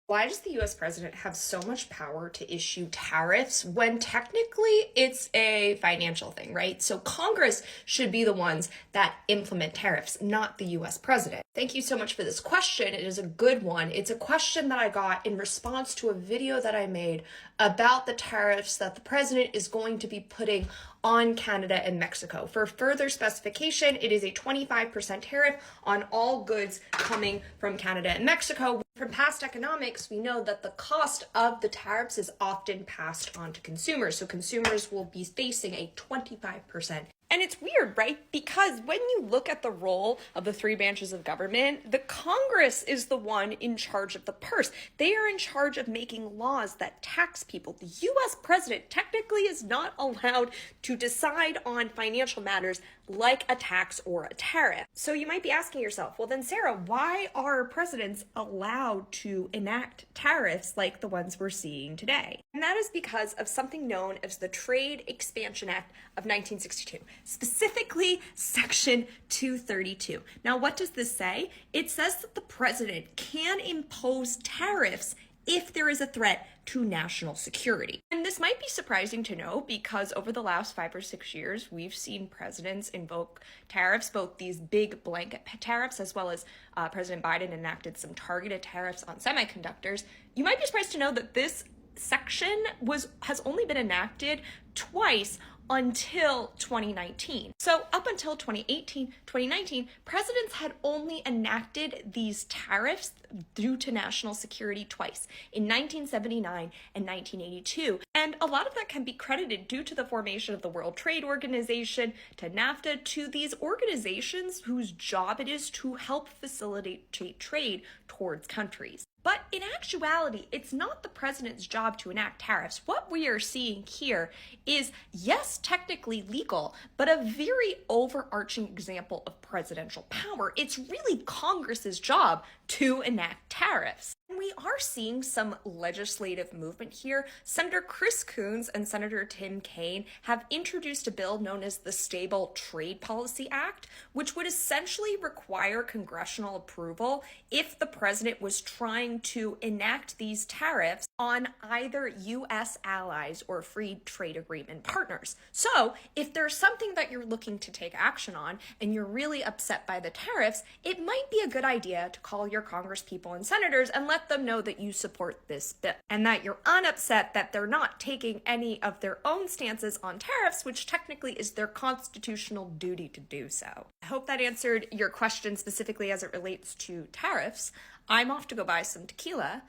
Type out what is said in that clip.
Why does the US president have so much power to issue tariffs when technically it's a financial thing, right? So Congress should be the ones that implement tariffs, not the US president. Thank you so much for this question. It is a good one. It's a question that I got in response to a video that I made about the tariffs that the president is going to be putting on Canada and Mexico. For further specification, it is a 25% tariff on all goods coming from Canada and Mexico. From past economics, we know that the cost of the tariffs is often passed on to consumers. So consumers will be facing a 25%. And it's weird, right? Because when you look at the role of the three branches of government, the Congress is the one in charge of the purse. They are in charge of making laws that tax people. The US president technically is not allowed to decide on financial matters like a tax or a tariff. So you might be asking yourself, well then Sarah, why are presidents allowed to enact tariffs like the ones we're seeing today? And that is because of something known as the Trade Expansion Act of 1962, specifically Section 232. Now, what does this say? It says that the president can impose tariffs if there is a threat to national security. And this might be surprising to know because over the last 5 or 6 years, we've seen presidents invoke tariffs, both these big blanket tariffs as well as President Biden enacted some targeted tariffs on semiconductors. You might be surprised to know that this section has only been enacted twice until 2019. So up until 2018, 2019, presidents had only enacted these tariffs due to national security twice, in 1979 and 1982. And a lot of that can be credited due to the formation of the World Trade Organization, to NAFTA, to these organizations whose job it is to help facilitate trade towards countries. But in actuality, it's not the president's job to enact tariffs. What we are seeing here is, yes, technically legal, but a very overarching example of presidential power. It's really Congress's job to enact tariffs. And we are seeing some legislative movement here. Senator Chris Coons and Senator Tim Kaine have introduced a bill known as the Stable Trade Policy Act, which would essentially require congressional approval if the president was trying to enact these tariffs on either U.S. allies or free trade agreement partners. So if there's something that you're looking to take action on and you're really upset by the tariffs, it might be a good idea to call your congresspeople and senators and let them know that you support this bill and that you're unupset that they're not taking any of their own stances on tariffs, which technically is their constitutional duty to do so. I hope that answered your question specifically as it relates to tariffs. I'm off to go buy some tequila.